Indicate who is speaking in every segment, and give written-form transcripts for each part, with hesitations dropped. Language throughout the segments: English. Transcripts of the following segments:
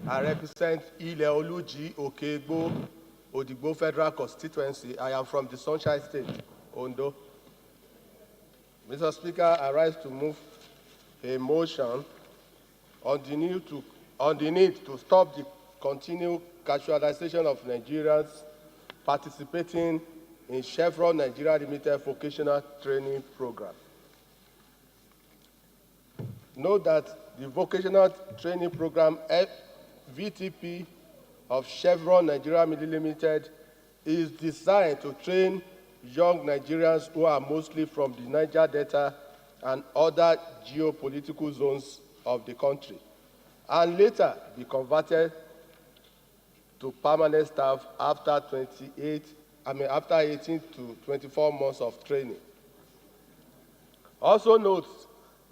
Speaker 1: I represent Ile-Oluji, Okegbo, Odigbo Federal Constituency. I am from the Sunshine State, Ondo. Mr. Speaker, I rise to move a motion on the need to stop the continued casualization of Nigerians participating in Chevron Nigeria Limited Vocational Training Program. Note that the Vocational Training Program, VTP, of Chevron Nigeria Limited is designed to train young Nigerians who are mostly from the Niger Delta and other geopolitical zones of the country, and later be converted to permanent staff after 18 to 24 months of training. Also note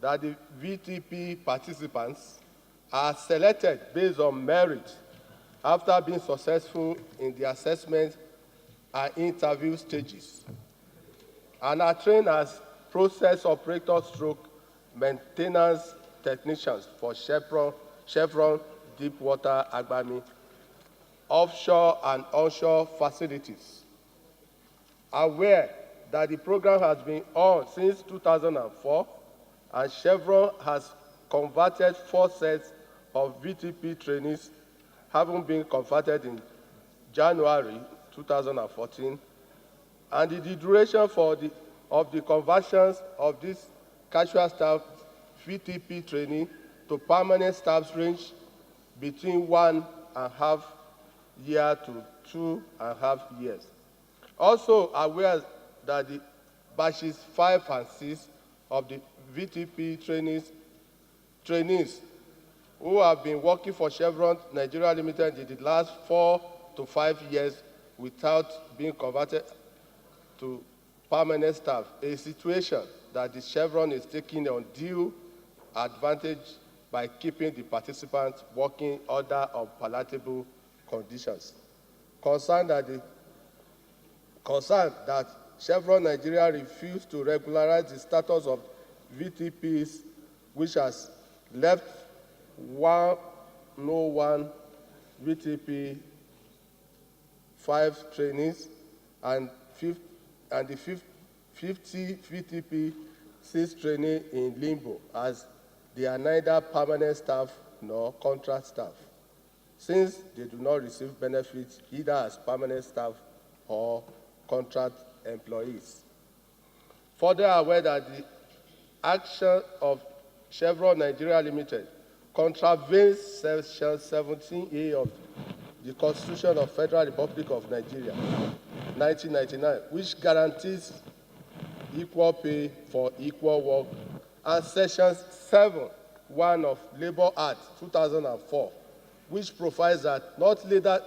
Speaker 1: that the VTP participants are selected based on merit after being successful in the assessment and interview stages, and are trained as process operators stroke maintenance technicians for Chevron Deepwater Agbami offshore and onshore facilities. Aware that the program has been on since 2004, and Chevron has converted 4 sets of VTP trainees, having been converted in January 2014, and the duration of the conversions of this casual staff VTP training to permanent staff range between 1.5 years to 2.5 years. Also aware that the batches 5 and 6 of the VTP trainees who have been working for Chevron Nigeria Limited in the last 4 to 5 years without being converted to permanent staff, a situation that the Chevron is taking undue advantage by keeping the participants working under unpalatable conditions. Concerned that Chevron Nigeria refused to regularize the status of VTPs, which has left 101 VTP 5 trainees and the 50 VTP 6 trainees in limbo, as they are neither permanent staff nor contract staff, since they do not receive benefits either as permanent staff or contract employees. Further aware that the action of Chevron Nigeria Limited contravenes Section 17A of the Constitution of the Federal Republic of Nigeria, 1999, which guarantees equal pay for equal work, and Section 7(1) of Labour Act 2004, which provides that not later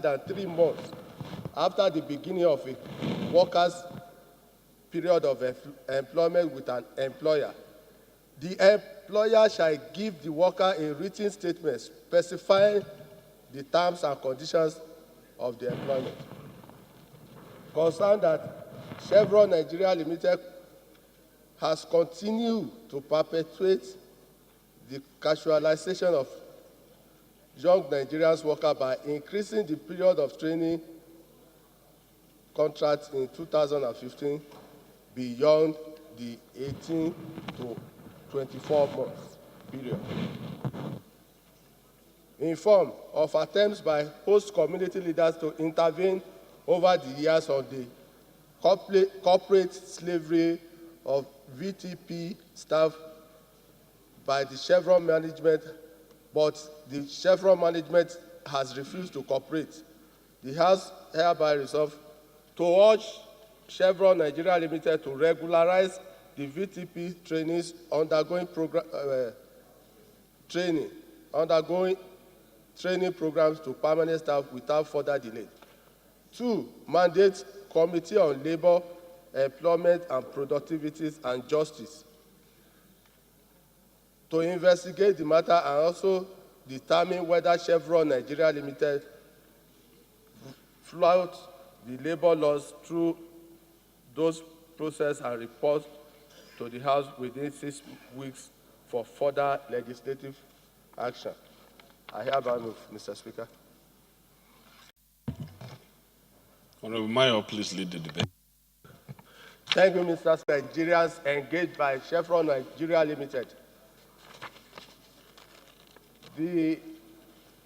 Speaker 1: than 3 months after the beginning of a worker's period of employment with an employer, the employer shall give the worker a written statement specifying the terms and conditions of the employment. Concerned that Chevron Nigeria Limited has continued to perpetuate the casualization of young Nigerian workers by increasing the period of training contracts in 2015 beyond the 18 to 24 months period. In form of attempts by host community leaders to intervene over the years on the corporate slavery of VTP staff by the Chevron management, but the Chevron management has refused to cooperate. The House hereby resolves to urge Chevron Nigeria Limited to regularize the VTP trainees undergoing training programs to permanent staff without further delay. 2, mandate Committee on Labor, Employment and Productivity and Justice to investigate the matter and also determine whether Chevron Nigeria Limited flout the labor laws through those process and report to the House within 6 weeks for further legislative action. I hereby move, Mr. Speaker.
Speaker 2: Honorable Mayowa, please lead the debate.
Speaker 1: Thank you, Mr. Speaker. Nigerians engaged by Chevron Nigeria Limited. The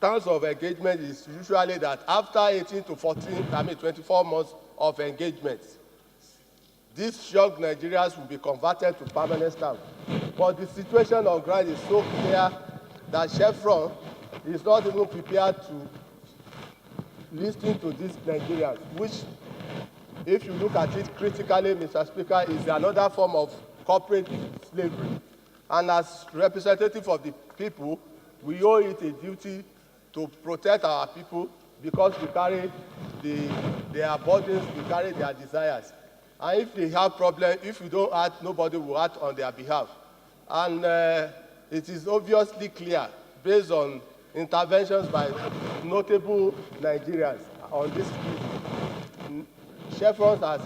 Speaker 1: terms of engagement is usually that after 18 to 24 months of engagement, these young Nigerians will be converted to permanent staff. But the situation on ground is so clear that Chevron is not even prepared to listen to these Nigerians, which, if you look at it critically, Mr. Speaker, is another form of corporate slavery. And as representative of the people, we owe it a duty to protect our people because we carry their burdens, we carry their desires. And if they have problems, if we don't act, nobody will act on their behalf. And it is obviously clear, based on interventions by notable Nigerians on this issue, Chevron has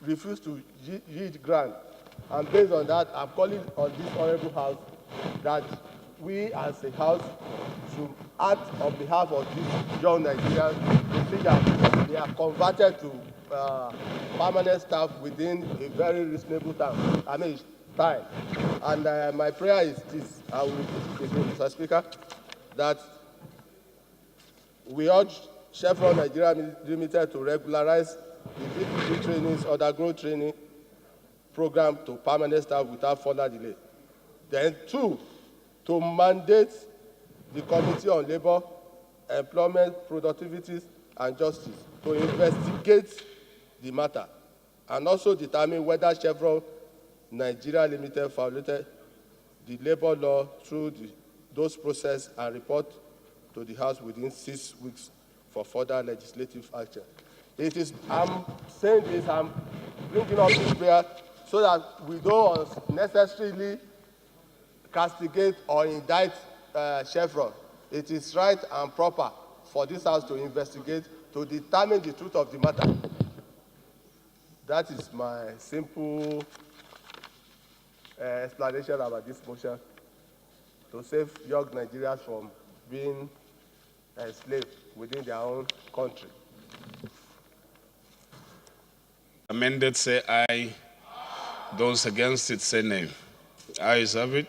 Speaker 1: refused to yield ground. And based on that, I'm calling on this honorable house that we as a house should act on behalf of these young Nigerians to see that they are converted to permanent staff within a very reasonable time. And my prayer is this, I will repeat it again, Mr. Speaker, that we urge Chevron Nigeria Limited to regularize the VPG trainings, undergrowth training program to permanent staff without further delay. Then, two, to mandate the Committee on Labor, Employment, Productivity, and Justice to investigate the matter and also determine whether Chevron Nigeria Limited violated the labor law through those processes and report to the House within 6 weeks for further legislative action. I'm saying this, I'm bringing up this prayer so that we don't necessarily castigate or indict Chevron. It is right and proper for this House to investigate to determine the truth of the matter. That is my simple explanation about this motion to save young Nigerians from being enslaved within their own country.
Speaker 2: Amended, say aye. Those against it, say nay. Ayes have it.